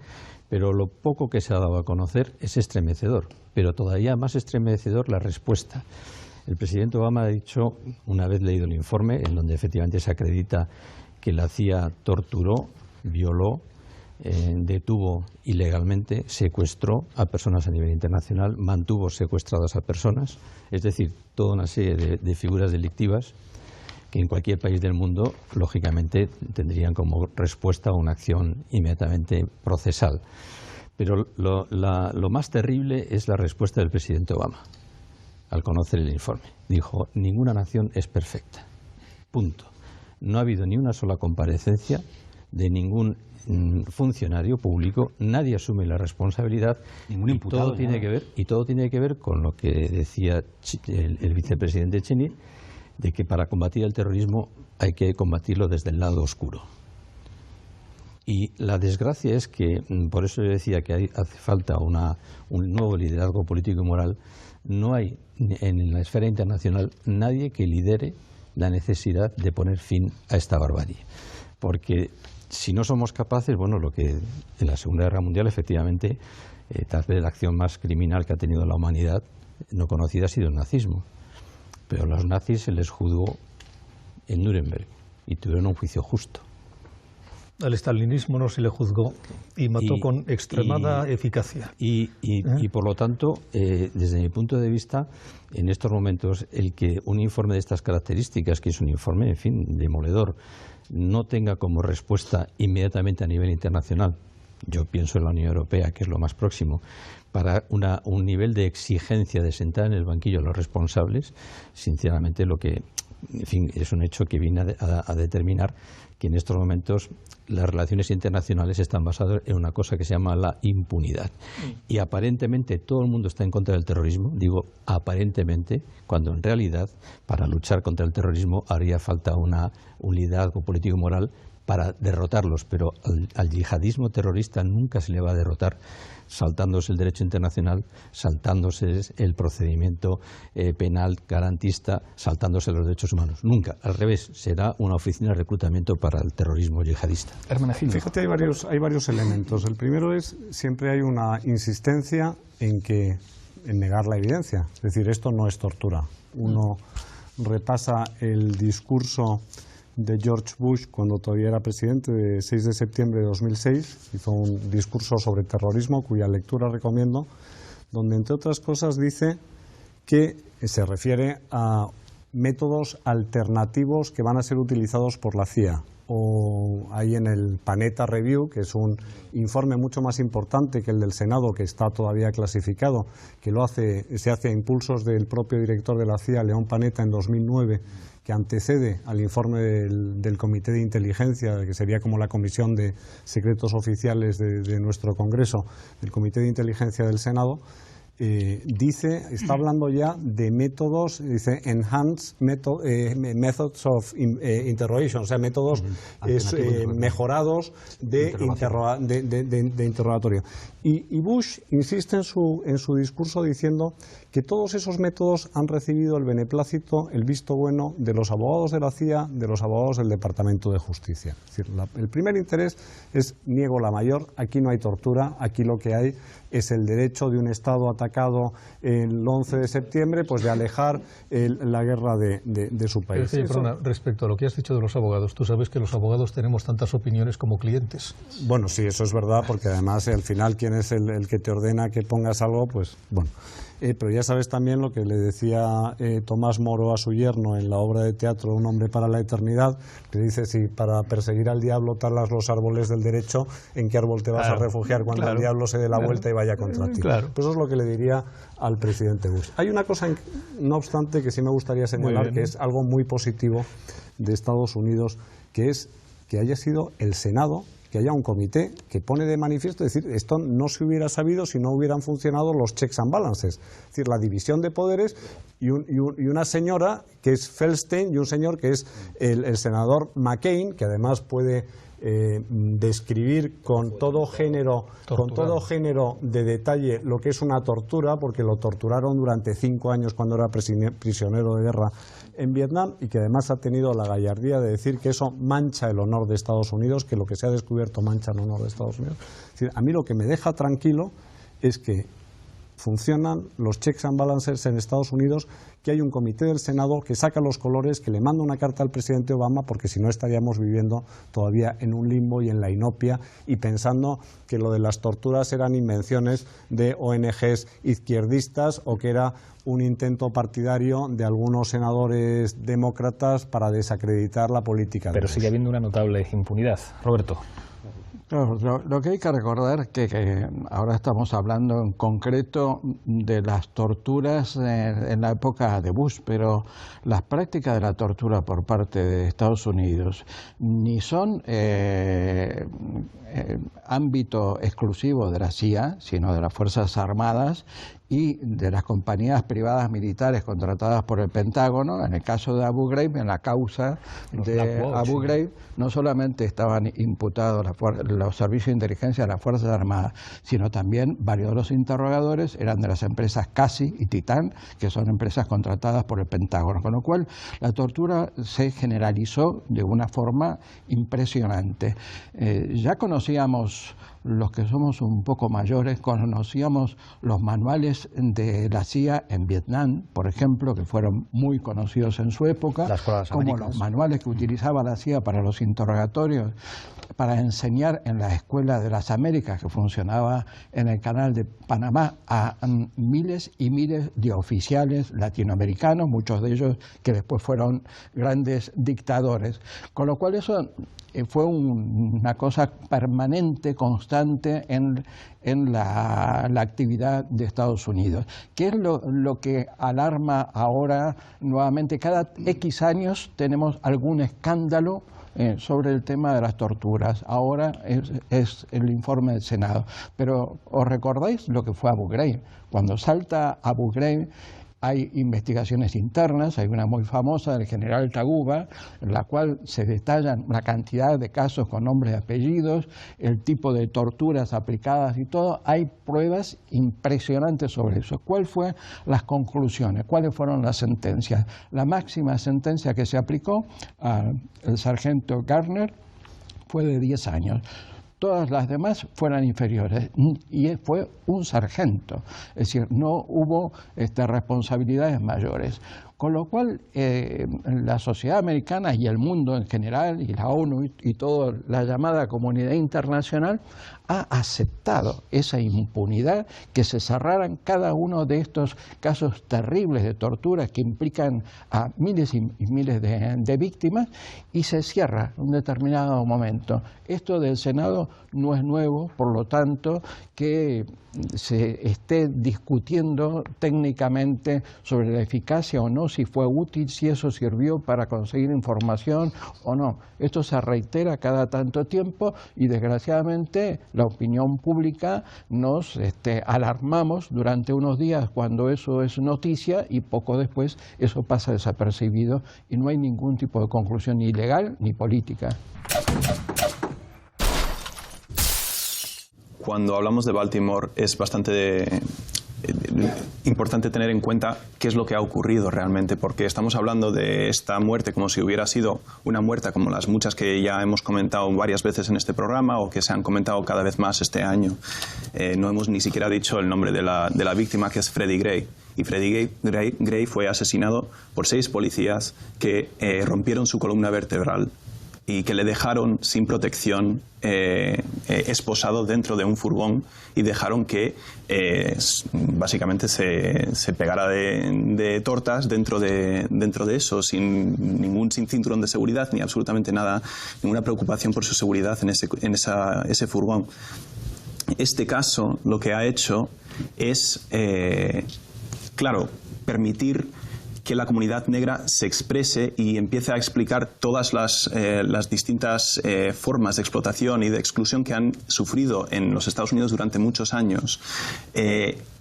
pero lo poco que se ha dado a conocer es estremecedor, pero todavía más estremecedor la respuesta. El presidente Obama ha dicho, una vez leído el informe, en donde efectivamente se acredita que la CIA torturó, violó, detuvo ilegalmente, secuestró a personas a nivel internacional, mantuvo secuestradas a personas, es decir, toda una serie de figuras delictivas que en cualquier país del mundo, lógicamente, tendrían como respuesta una acción inmediatamente procesal. Pero lo más terrible es la respuesta del presidente Obama al conocer el informe. Dijo, ninguna nación es perfecta. Punto. No ha habido ni una sola comparecencia de ningún funcionario público, nadie asume la responsabilidad, ningún imputado, y todo tiene que ver con lo que decía el vicepresidente Cheney, de que para combatir el terrorismo hay que combatirlo desde el lado oscuro. Y la desgracia es que, por eso yo decía que hace falta un nuevo liderazgo político y moral. No hay en la esfera internacional nadie que lidere la necesidad de poner fin a esta barbarie. Porque si no somos capaces, bueno, lo que en la Segunda Guerra Mundial efectivamente, tal vez la acción más criminal que ha tenido la humanidad no conocida ha sido el nazismo. Pero a los nazis se les juzgó en Nuremberg y tuvieron un juicio justo. Al estalinismo no se le juzgó y mató con extremada eficacia. Y por lo tanto, desde mi punto de vista, en estos momentos, el que un informe de estas características, que es un informe, en fin, demoledor, no tenga como respuesta inmediatamente a nivel internacional, yo pienso en la Unión Europea, que es lo más próximo, para un nivel de exigencia de sentar en el banquillo a los responsables, sinceramente lo que en fin, es un hecho que viene a determinar que en estos momentos las relaciones internacionales están basadas en una cosa que se llama la impunidad. Y aparentemente todo el mundo está en contra del terrorismo, digo aparentemente, cuando en realidad para luchar contra el terrorismo haría falta un liderazgo político y moral para derrotarlos, pero al yihadismo terrorista nunca se le va a derrotar saltándose el derecho internacional, saltándose el procedimiento penal garantista, saltándose los derechos humanos. Nunca, al revés, será una oficina de reclutamiento para el terrorismo yihadista. Fíjate, hay varios elementos. El primero es, siempre hay una insistencia en negar la evidencia. Es decir, esto no es tortura. Uno repasa el discurso de George Bush cuando todavía era presidente, de 6 de septiembre de 2006, hizo un discurso sobre terrorismo cuya lectura recomiendo, donde entre otras cosas dice que se refiere a métodos alternativos que van a ser utilizados por la CIA. O ahí en el Panetta Review, que es un informe mucho más importante que el del Senado, que está todavía clasificado, que se hace a impulsos del propio director de la CIA, León Panetta, en 2009, que antecede al informe del Comité de Inteligencia, que sería como la Comisión de Secretos Oficiales de nuestro Congreso, el Comité de Inteligencia del Senado, está hablando ya de métodos, dice enhanced methods of interrogation, o sea, métodos mejorados de interrogatorio. Y Bush insiste en su discurso diciendo que todos esos métodos han recibido el beneplácito, el visto bueno de los abogados de la CIA, de los abogados del Departamento de Justicia. Es decir, el primer interés es niego la mayor, aquí no hay tortura, aquí lo que hay es el derecho de un Estado atacado el 11 de septiembre, pues de alejar la guerra de su país. Perdona, respecto a lo que has dicho de los abogados, tú sabes que los abogados tenemos tantas opiniones como clientes. Bueno, sí, eso es verdad, porque además al final quién es el que te ordena que pongas algo, pues bueno. Pero ya sabes también lo que le decía Tomás Moro a su yerno en la obra de teatro Un hombre para la eternidad, que dice, si para perseguir al diablo talas los árboles del derecho, ¿en qué árbol te vas a refugiar cuando el diablo se dé la vuelta y vaya contra ti? Pues eso es lo que le diría al presidente Bush. Hay una cosa, no obstante, que sí me gustaría señalar, que es algo muy positivo de Estados Unidos, que es que haya sido el Senado, que haya un comité que pone de manifiesto, es decir, esto no se hubiera sabido si no hubieran funcionado los checks and balances, es decir, la división de poderes y una señora que es Feldstein y un señor que es el senador McCain, que además puede describir con todo género de detalle lo que es una tortura, porque lo torturaron durante 5 años cuando era prisionero de guerra en Vietnam, y que además ha tenido la gallardía de decir que eso mancha el honor de Estados Unidos, que lo que se ha descubierto mancha el honor de Estados Unidos. Es decir, a mí lo que me deja tranquilo es que funcionan los checks and balances en Estados Unidos, que hay un comité del Senado que saca los colores, que le manda una carta al presidente Obama, porque si no estaríamos viviendo todavía en un limbo y en la inopia y pensando que lo de las torturas eran invenciones de ONGs izquierdistas o que era un intento partidario de algunos senadores demócratas para desacreditar la política. Pero sigue habiendo una notable impunidad. Roberto. Claro, lo que hay que recordar es que ahora estamos hablando en concreto de las torturas en la época de Bush, pero las prácticas de la tortura por parte de Estados Unidos ni son ámbito exclusivo de la CIA, sino de las Fuerzas Armadas y de las compañías privadas militares contratadas por el Pentágono. En el caso de Abu Ghraib, en la causa de Abu Ghraib, no solamente estaban imputados los servicios de inteligencia de las Fuerzas Armadas, sino también varios de los interrogadores eran de las empresas CASI y Titan, que son empresas contratadas por el Pentágono, con lo cual la tortura se generalizó de una forma impresionante. Ya conocíamos, los que somos un poco mayores, conocíamos los manuales de la CIA en Vietnam, por ejemplo, que fueron muy conocidos en su época, como los manuales que utilizaba la CIA para los interrogatorios, para enseñar en la Escuela de las Américas, que funcionaba en el Canal de Panamá, a miles y miles de oficiales latinoamericanos, muchos de ellos que después fueron grandes dictadores. Con lo cual eso fue una cosa permanente, constante en la actividad de Estados Unidos. ¿Qué es lo que alarma ahora nuevamente? Cada X años tenemos algún escándalo sobre el tema de las torturas. Ahora es el informe del Senado. Pero ¿os recordáis lo que fue Abu Ghraib? Cuando salta Abu Ghraib, hay investigaciones internas, hay una muy famosa del general Taguba, en la cual se detallan una cantidad de casos con nombres y apellidos, el tipo de torturas aplicadas y todo. Hay pruebas impresionantes sobre eso. ¿Cuáles fueron las conclusiones? ¿Cuáles fueron las sentencias? La máxima sentencia que se aplicó al sargento Garner fue de 10 años. Todas las demás fueran inferiores, y fue un sargento, es decir, no hubo responsabilidades mayores. Con lo cual, la sociedad americana y el mundo en general, y la ONU y toda la llamada comunidad internacional, ha aceptado esa impunidad, que se cerraran cada uno de estos casos terribles de tortura que implican a miles y miles de víctimas, y se cierra en un determinado momento. Esto del Senado no es nuevo, por lo tanto, que se esté discutiendo técnicamente sobre la eficacia o no, si fue útil, si eso sirvió para conseguir información o no. Esto se reitera cada tanto tiempo y desgraciadamente la opinión pública nos alarmamos durante unos días cuando eso es noticia, y poco después eso pasa desapercibido y no hay ningún tipo de conclusión ni legal ni política. Cuando hablamos de Baltimore es bastante importante tener en cuenta qué es lo que ha ocurrido realmente, porque estamos hablando de esta muerte como si hubiera sido una muerte como las muchas que ya hemos comentado varias veces en este programa o que se han comentado cada vez más este año. No hemos ni siquiera dicho el nombre de la víctima, que es Freddie Gray. Y Freddie Gray fue asesinado por 6 policías que rompieron su columna vertebral y que le dejaron sin protección, esposado dentro de un furgón, y dejaron que básicamente se pegara de tortas dentro de eso, sin cinturón de seguridad ni absolutamente nada, ninguna preocupación por su seguridad en ese furgón. Este caso lo que ha hecho es, claro, permitir que la comunidad negra se exprese y empiece a explicar todas las distintas formas de explotación y de exclusión que han sufrido en los Estados Unidos durante muchos años.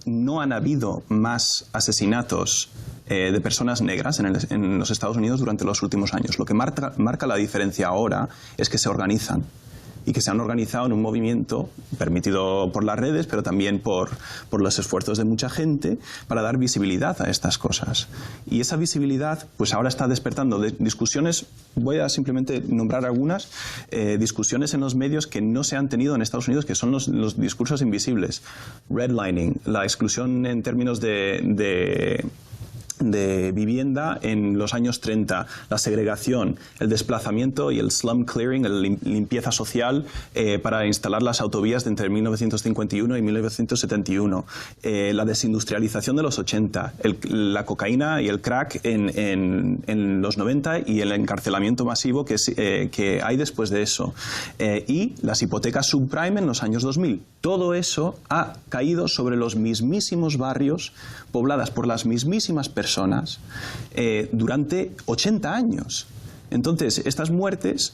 No han habido más asesinatos de personas negras en los Estados Unidos durante los últimos años. Lo que marca la diferencia ahora es que se organizan, y que se han organizado en un movimiento permitido por las redes, pero también por los esfuerzos de mucha gente para dar visibilidad a estas cosas. Y esa visibilidad pues ahora está despertando discusiones, voy a simplemente nombrar algunas, discusiones en los medios que no se han tenido en Estados Unidos, que son los discursos invisibles. Redlining, la exclusión en términos de vivienda en los años 30, la segregación, el desplazamiento y el slum clearing, la limpieza social para instalar las autovías de entre 1951 y 1971, la desindustrialización de los 80, la cocaína y el crack en los 90 y el encarcelamiento masivo que hay después de eso, y las hipotecas subprime en los años 2000. Todo eso ha caído sobre los mismísimos barrios pobladas por las mismísimas personas durante 80 años. Entonces, estas muertes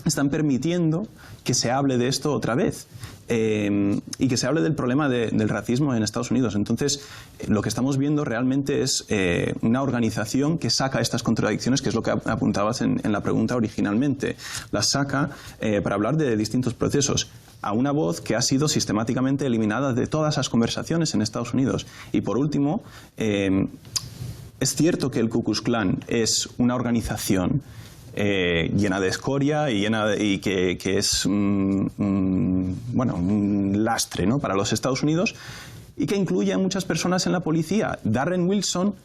están permitiendo que se hable de esto otra vez y que se hable del problema del racismo en Estados Unidos. Entonces, lo que estamos viendo realmente es una organización que saca estas contradicciones, que es lo que apuntabas en la pregunta originalmente. Las saca para hablar de distintos procesos, a una voz que ha sido sistemáticamente eliminada de todas las conversaciones en Estados Unidos. Y por último, es cierto que el Ku Klux Klan es una organización llena de escoria y que es un lastre, ¿no?, para los Estados Unidos, y que incluye a muchas personas en la policía. Darren Wilson,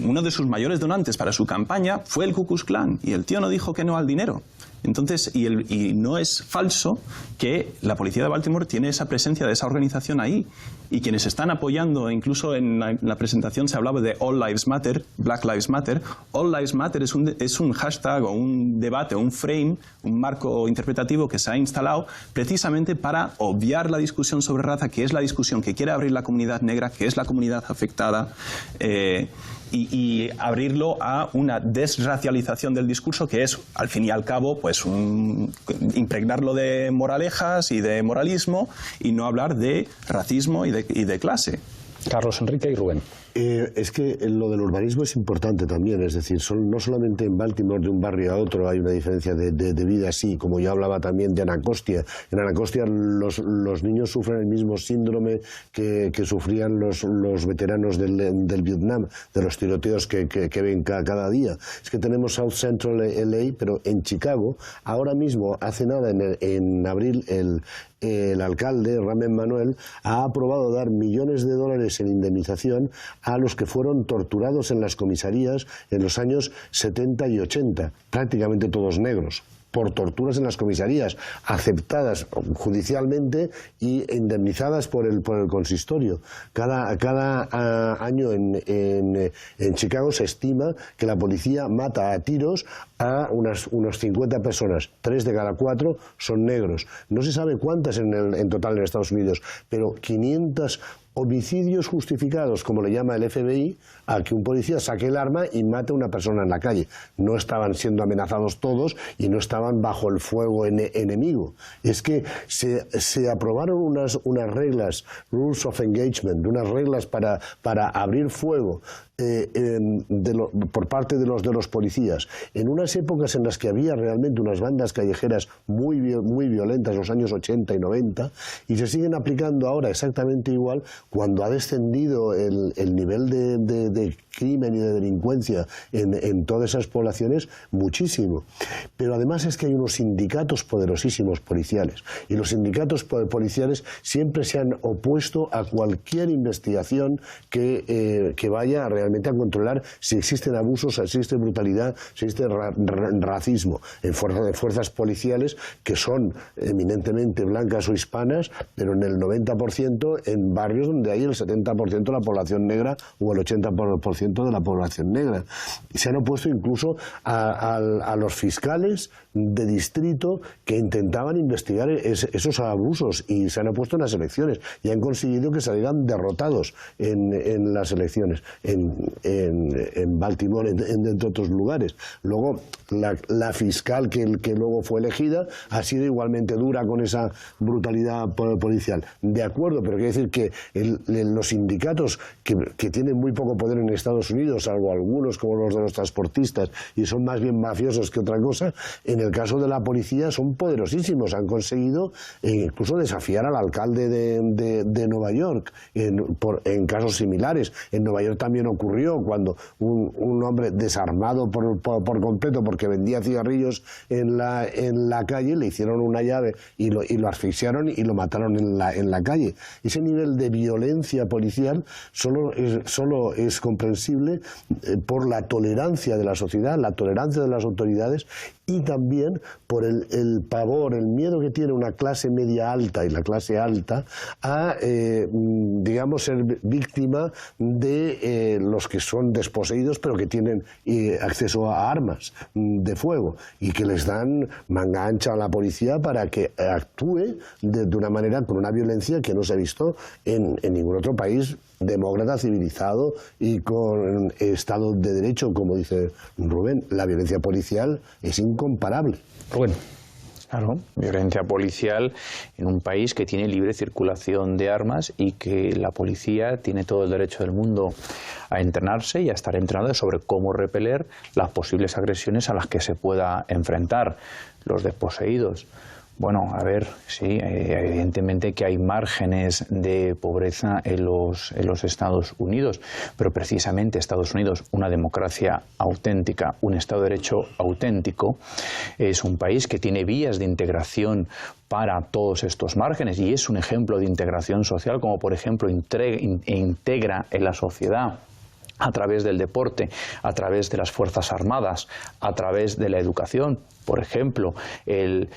uno de sus mayores donantes para su campaña, fue el Ku Klux Klan, y el tío no dijo que no al dinero. Entonces, y no es falso que la policía de Baltimore tiene esa presencia de esa organización ahí. Y quienes están apoyando, incluso en la presentación se hablaba de All Lives Matter, Black Lives Matter. All Lives Matter es un hashtag o un debate, un frame, un marco interpretativo que se ha instalado precisamente para obviar la discusión sobre raza, que es la discusión que quiere abrir la comunidad negra, que es la comunidad afectada, y abrirlo a una desracialización del discurso, que es, al fin y al cabo, pues impregnarlo de moralejas y de moralismo y no hablar de racismo y de clase. Carlos Enrique y Rubén. Es que lo del urbanismo es importante también, es decir, no solamente en Baltimore de un barrio a otro hay una diferencia de vida así, como yo hablaba también de Anacostia. En Anacostia los niños sufren el mismo síndrome que sufrían los veteranos del Vietnam, de los tiroteos que ven cada día. Es que tenemos South Central LA, pero en Chicago, ahora mismo, hace nada, en abril, el alcalde, Rahm Emanuel, ha aprobado dar millones de dólares en indemnización a los que fueron torturados en las comisarías en los años 70 y 80, prácticamente todos negros, por torturas en las comisarías, aceptadas judicialmente y indemnizadas por el consistorio. Cada año en Chicago se estima que la policía mata a tiros a unos 50 personas, 3 de cada 4 son negros. No se sabe cuántas en total en Estados Unidos, pero 500 homicidios justificados, como le llama el FBI, a que un policía saque el arma y mate a una persona en la calle. No estaban siendo amenazados todos y no estaban bajo el fuego enemigo. Es que se aprobaron unas reglas, Rules of Engagement, unas reglas para abrir fuego por parte de los policías, en unas épocas en las que había realmente unas bandas callejeras muy violentas, los años 80 y 90, y se siguen aplicando ahora exactamente igual, cuando ha descendido el nivel de crimen y de delincuencia en todas esas poblaciones muchísimo. Pero además es que hay unos sindicatos poderosísimos policiales, y los sindicatos policiales siempre se han opuesto a cualquier investigación que vaya realmente a controlar si existen abusos, si existe brutalidad, si existe racismo en fuerzas policiales que son eminentemente blancas o hispanas, pero en el 90% en barrios donde hay el 70% de la población negra o el 80% de la población negra. Y se han opuesto incluso a los fiscales de distrito que intentaban investigar esos abusos, y se han opuesto en las elecciones y han conseguido que salieran derrotados en las elecciones en Baltimore, entre otros lugares. Luego la fiscal que luego fue elegida ha sido igualmente dura con esa brutalidad policial. De acuerdo, pero quiere decir que los sindicatos que tienen muy poco poder en Estados Unidos, salvo algunos como los de los transportistas, y son más bien mafiosos que otra cosa, en el caso de la policía son poderosísimos. Han conseguido incluso desafiar al alcalde de Nueva York en casos similares. En Nueva York también ocurrió cuando un hombre desarmado por completo porque vendía cigarrillos en la calle, le hicieron una llave y lo asfixiaron y lo mataron en la calle. Ese nivel de violencia policial solo es comprensible por la tolerancia de la sociedad, la tolerancia de las autoridades, y también por el pavor, el miedo que tiene una clase media alta y la clase alta a, digamos, ser víctima de los que son desposeídos pero que tienen acceso a armas de fuego y que les dan manga ancha a la policía para que actúe de una manera, con una violencia que no se ha visto en ningún otro país demócrata, civilizado y con Estado de Derecho, como dice Rubén. La violencia policial es incomparable. Rubén. Claro, violencia policial en un país que tiene libre circulación de armas y que la policía tiene todo el derecho del mundo a entrenarse y a estar entrenado sobre cómo repeler las posibles agresiones a las que se pueda enfrentar. Los desposeídos. Bueno, a ver, sí, evidentemente que hay márgenes de pobreza en los Estados Unidos, pero precisamente Estados Unidos, una democracia auténtica, un Estado de Derecho auténtico, es un país que tiene vías de integración para todos estos márgenes y es un ejemplo de integración social, como por ejemplo integra en la sociedad a través del deporte, a través de las Fuerzas Armadas, a través de la educación. Por ejemplo,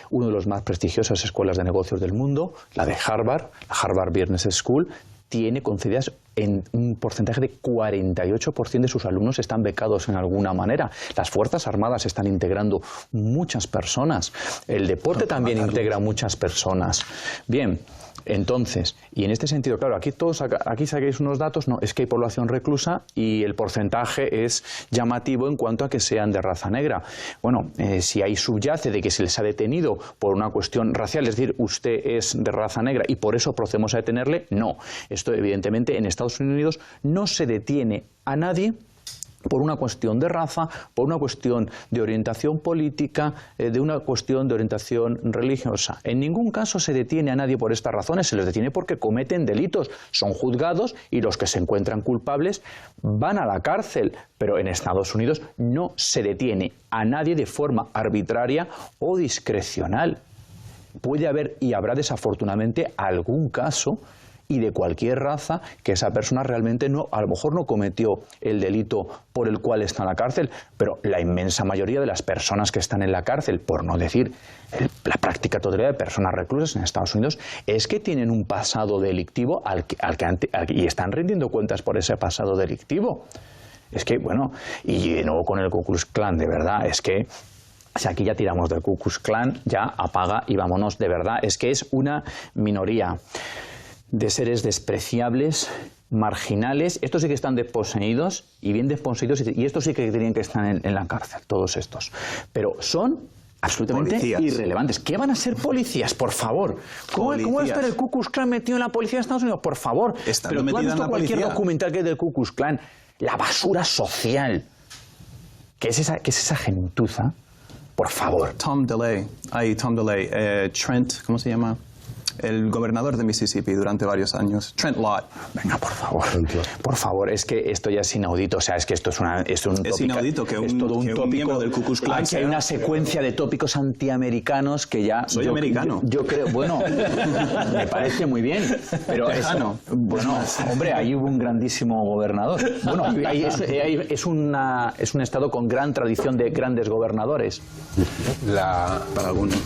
uno de los más prestigiosas escuelas de negocios del mundo, la de Harvard, la Harvard Business School, tiene concedidas en un porcentaje de 48% de sus alumnos están becados en alguna manera. Las Fuerzas Armadas están integrando muchas personas. El deporte también integra muchas personas. Bien, entonces, y en este sentido, claro, aquí saquéis unos datos, no, es que hay población reclusa y el porcentaje es llamativo en cuanto a que sean de raza negra. Bueno, si ahí subyace de que se les ha detenido por una cuestión racial, es decir, usted es de raza negra y por eso procedemos a detenerle, no. Esto evidentemente en Estados Unidos no se detiene a nadie por una cuestión de raza, por una cuestión de orientación política, de una cuestión de orientación religiosa. En ningún caso se detiene a nadie por estas razones, se les detiene porque cometen delitos, son juzgados y los que se encuentran culpables van a la cárcel. Pero en Estados Unidos no se detiene a nadie de forma arbitraria o discrecional. Puede haber y habrá desafortunadamente algún caso y de cualquier raza que esa persona realmente a lo mejor no cometió el delito por el cual está en la cárcel, pero la inmensa mayoría de las personas que están en la cárcel, por no decir la práctica totalidad de personas reclusas en Estados Unidos, es que tienen un pasado delictivo y están rindiendo cuentas por ese pasado delictivo. Es que, bueno, y de nuevo con el Ku Klux Klan, de verdad, es que si aquí ya tiramos del Ku Klux Klan, ya apaga y vámonos, de verdad, es que es una minoría de seres despreciables, marginales. Estos sí que están desposeídos y bien desposeídos, y estos sí que tenían que estar en la cárcel, todos estos. Pero son absolutamente irrelevantes. ¿Qué van a ser policías, por favor? ¿Cómo va a estar el Ku Klux Klan metido en la policía de Estados Unidos? Por favor. Pero tú has visto cualquier documental que es del Ku Klux Klan. La basura social. ¿Qué es esa gentuza? Por favor. Tom DeLay. Trent, ¿cómo se llama? El gobernador de Mississippi durante varios años, Trent Lott. Venga, por favor. Por favor, es que esto ya es inaudito. O sea, es que esto es un tópico. Es inaudito que un miembro del Ku Klux Klan Aquí hay una secuencia de tópicos antiamericanos que ya... Soy americano. Yo creo, bueno, me parece muy bien. Pero bueno, hombre, ahí hubo un grandísimo gobernador. Bueno, es un estado con gran tradición de grandes gobernadores. Para algunos.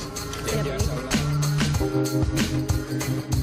Thank you.